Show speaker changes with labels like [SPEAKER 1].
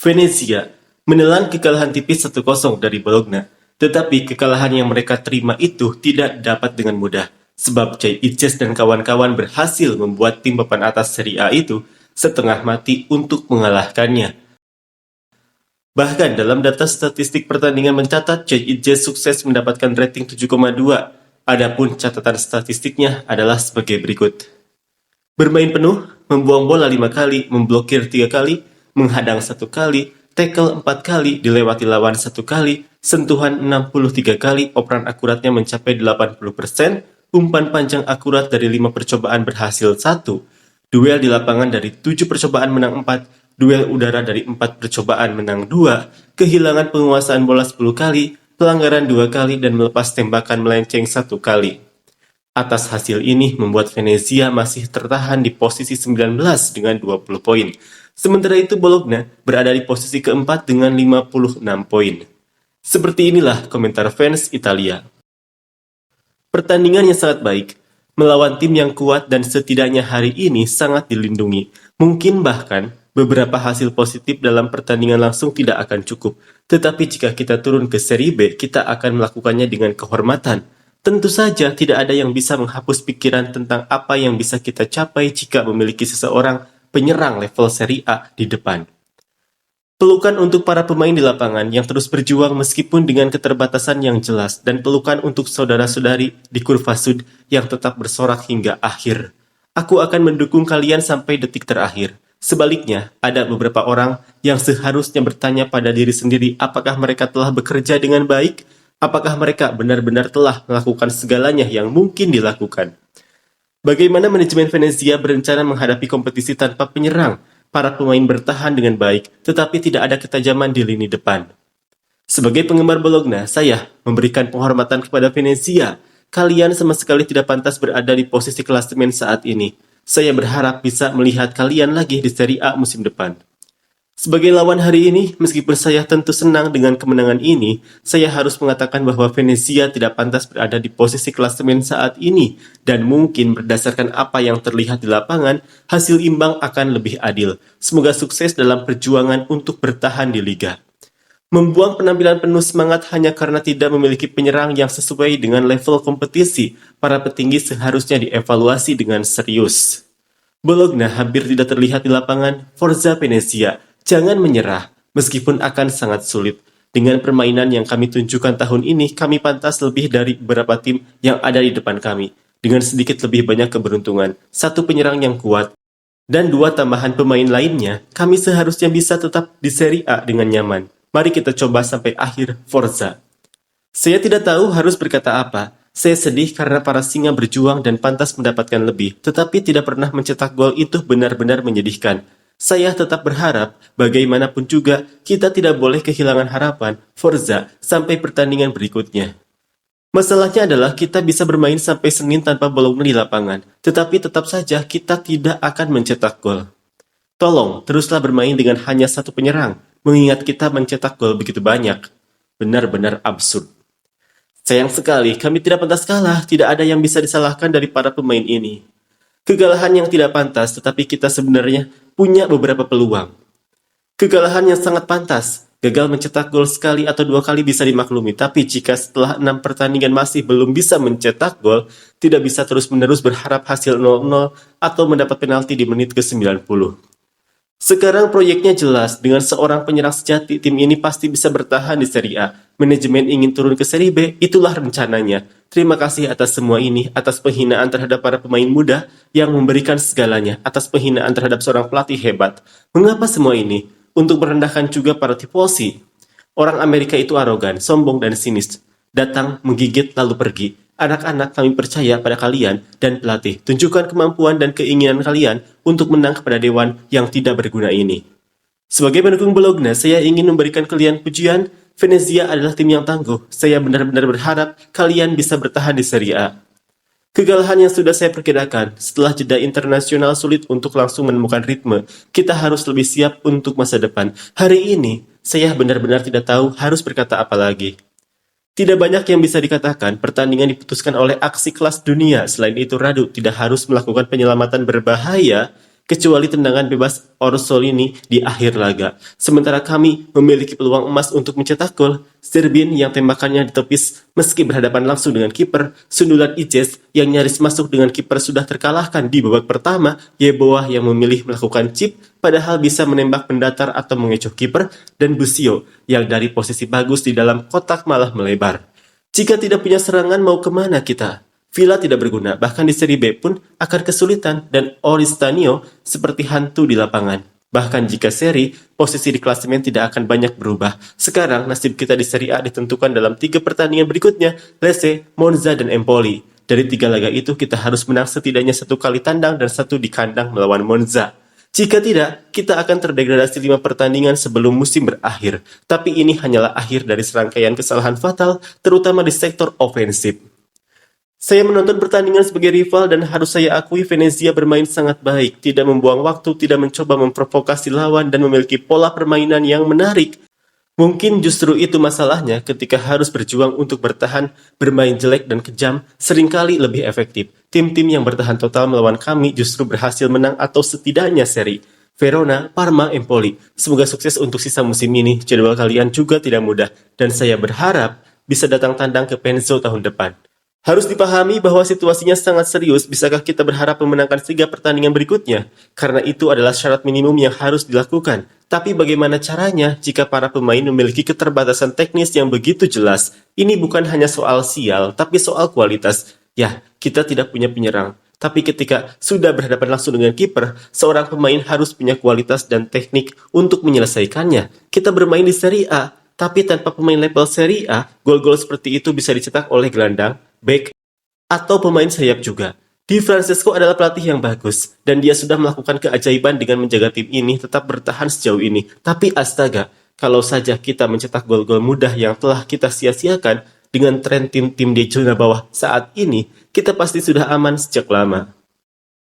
[SPEAKER 1] Venezia menelan kekalahan tipis 1-0 dari Bologna, tetapi kekalahan yang mereka terima itu tidak dapat dengan mudah, sebab Jay Iches dan kawan-kawan berhasil membuat tim papan atas Serie A itu setengah mati untuk mengalahkannya. Bahkan dalam data statistik pertandingan mencatat Jay Iches sukses mendapatkan rating 7,2, adapun catatan statistiknya adalah sebagai berikut. Bermain penuh, membuang bola 5 kali, memblokir 3 kali, menghadang 1 kali, tackle 4 kali, dilewati lawan 1 kali, sentuhan 63 kali, operan akuratnya mencapai 80%, umpan panjang akurat dari 5 percobaan berhasil 1, duel di lapangan dari 7 percobaan menang 4, duel udara dari 4 percobaan menang 2, kehilangan penguasaan bola 10 kali, pelanggaran 2 kali, dan melepas tembakan melenceng 1 kali. Atas hasil ini membuat Venezia masih tertahan di posisi 19 dengan 20 poin. Sementara itu Bologna berada di posisi keempat dengan 56 poin. Seperti inilah komentar fans Italia. Pertandingan yang sangat baik, melawan tim yang kuat dan setidaknya hari ini sangat dilindungi. Mungkin bahkan beberapa hasil positif dalam pertandingan langsung tidak akan cukup. Tetapi jika kita turun ke Serie B, kita akan melakukannya dengan kehormatan. Tentu saja tidak ada yang bisa menghapus pikiran tentang apa yang bisa kita capai jika memiliki seseorang penyerang level Serie A di depan. Pelukan untuk para pemain di lapangan yang terus berjuang meskipun dengan keterbatasan yang jelas, dan pelukan untuk saudara-saudari di kurva sud yang tetap bersorak hingga akhir. Aku akan mendukung kalian sampai detik terakhir. Sebaliknya, ada beberapa orang yang seharusnya bertanya pada diri sendiri apakah mereka telah bekerja dengan baik. Apakah mereka benar-benar telah melakukan segalanya yang mungkin dilakukan? Bagaimana manajemen Venezia berencana menghadapi kompetisi tanpa penyerang? Para pemain bertahan dengan baik, tetapi tidak ada ketajaman di lini depan. Sebagai penggemar Bologna, saya memberikan penghormatan kepada Venezia. Kalian sama sekali tidak pantas berada di posisi klasemen saat ini. Saya berharap bisa melihat kalian lagi di Serie A musim depan. Sebagai lawan hari ini, meskipun saya tentu senang dengan kemenangan ini, saya harus mengatakan bahwa Venezia tidak pantas berada di posisi klasemen saat ini, dan mungkin berdasarkan apa yang terlihat di lapangan, hasil imbang akan lebih adil. Semoga sukses dalam perjuangan untuk bertahan di Liga. Membuang penampilan penuh semangat hanya karena tidak memiliki penyerang yang sesuai dengan level kompetisi, para petinggi seharusnya dievaluasi dengan serius. Bologna hampir tidak terlihat di lapangan. Forza Venezia, jangan menyerah, meskipun akan sangat sulit. Dengan permainan yang kami tunjukkan tahun ini, kami pantas lebih dari beberapa tim yang ada di depan kami. Dengan sedikit lebih banyak keberuntungan, satu penyerang yang kuat, dan 2 tambahan pemain lainnya, kami seharusnya bisa tetap di Serie A dengan nyaman. Mari kita coba sampai akhir Forza. Saya tidak tahu harus berkata apa. Saya sedih karena para singa berjuang dan pantas mendapatkan lebih, tetapi tidak pernah mencetak gol itu benar-benar menyedihkan. Saya tetap berharap, bagaimanapun juga, kita tidak boleh kehilangan harapan, Forza, sampai pertandingan berikutnya. Masalahnya adalah kita bisa bermain sampai Senin tanpa Bologna di lapangan, tetapi tetap saja kita tidak akan mencetak gol. Tolong, teruslah bermain dengan hanya satu penyerang, mengingat kita mencetak gol begitu banyak. Benar-benar absurd. Sayang sekali, kami tidak pantas kalah, tidak ada yang bisa disalahkan dari para pemain ini. Kekalahan yang tidak pantas, tetapi kita sebenarnya punya beberapa peluang. Kekalahan yang sangat pantas, gagal mencetak gol sekali atau 2 kali bisa dimaklumi, tapi jika setelah 6 pertandingan masih belum bisa mencetak gol, tidak bisa terus-menerus berharap hasil 0-0 atau mendapat penalti di menit ke-90. Sekarang proyeknya jelas, dengan seorang penyerang sejati, tim ini pasti bisa bertahan di Serie A. Manajemen ingin turun ke Serie B, itulah rencananya. Terima kasih atas semua ini, atas penghinaan terhadap para pemain muda yang memberikan segalanya, atas penghinaan terhadap seorang pelatih hebat. Mengapa semua ini? Untuk merendahkan juga para tifosi. Orang Amerika itu arogan, sombong, dan sinis. Datang, menggigit, lalu pergi. Anak-anak, kami percaya pada kalian dan pelatih. Tunjukkan kemampuan dan keinginan kalian untuk menang kepada dewan yang tidak berguna ini. Sebagai pendukung Bologna, saya ingin memberikan kalian pujian. Venezia adalah tim yang tangguh. Saya benar-benar berharap kalian bisa bertahan di Serie A. Kekalahan yang sudah saya perkirakan, setelah jeda internasional sulit untuk langsung menemukan ritme, kita harus lebih siap untuk masa depan. Hari ini, saya benar-benar tidak tahu harus berkata apa lagi. Tidak banyak yang bisa dikatakan, pertandingan diputuskan oleh aksi kelas dunia. Selain itu, Radu tidak harus melakukan penyelamatan berbahaya kecuali tendangan bebas Orsolini di akhir laga. Sementara kami memiliki peluang emas untuk mencetak gol. Zerbin yang tembakannya ditepis meski berhadapan langsung dengan kiper, sundulan Ijes yang nyaris masuk dengan kiper sudah terkalahkan di babak pertama, Yeboah yang memilih melakukan chip padahal bisa menembak pendatar atau mengecoh kiper, dan Busio yang dari posisi bagus di dalam kotak malah melebar. Jika tidak punya serangan mau kemana kita? Villa tidak berguna, bahkan di Serie B pun akan kesulitan dan Oristanio seperti hantu di lapangan. Bahkan jika seri, posisi di klasemen tidak akan banyak berubah. Sekarang nasib kita di Serie A ditentukan dalam 3 pertandingan berikutnya, Lecce, Monza, dan Empoli. Dari 3 laga itu kita harus menang setidaknya 1 kali tandang dan 1 di kandang melawan Monza. Jika tidak, kita akan terdegradasi 5 pertandingan sebelum musim berakhir. Tapi ini hanyalah akhir dari serangkaian kesalahan fatal, terutama di sektor ofensif. Saya menonton pertandingan sebagai rival dan harus saya akui Venezia bermain sangat baik, tidak membuang waktu, tidak mencoba memprovokasi lawan, dan memiliki pola permainan yang menarik. Mungkin justru itu masalahnya ketika harus berjuang untuk bertahan, bermain jelek dan kejam, seringkali lebih efektif. Tim-tim yang bertahan total melawan kami justru berhasil menang atau setidaknya seri. Verona, Parma, Empoli. Semoga sukses untuk sisa musim ini. Jadwal kalian juga tidak mudah, dan saya berharap bisa datang tandang ke Penzo tahun depan. Harus dipahami bahwa situasinya sangat serius, bisakah kita berharap memenangkan 3 pertandingan berikutnya? Karena itu adalah syarat minimum yang harus dilakukan. Tapi bagaimana caranya jika para pemain memiliki keterbatasan teknis yang begitu jelas? Ini bukan hanya soal sial, tapi soal kualitas. Ya, kita tidak punya penyerang. Tapi ketika sudah berhadapan langsung dengan kiper, seorang pemain harus punya kualitas dan teknik untuk menyelesaikannya. Kita bermain di Serie A, tapi tanpa pemain level Serie A, gol-gol seperti itu bisa dicetak oleh gelandang, bek, atau pemain sayap juga. Di Francesco adalah pelatih yang bagus, dan dia sudah melakukan keajaiban dengan menjaga tim ini tetap bertahan sejauh ini. Tapi astaga, kalau saja kita mencetak gol-gol mudah yang telah kita sia-siakan dengan tren tim-tim di zona bawah saat ini, kita pasti sudah aman sejak lama.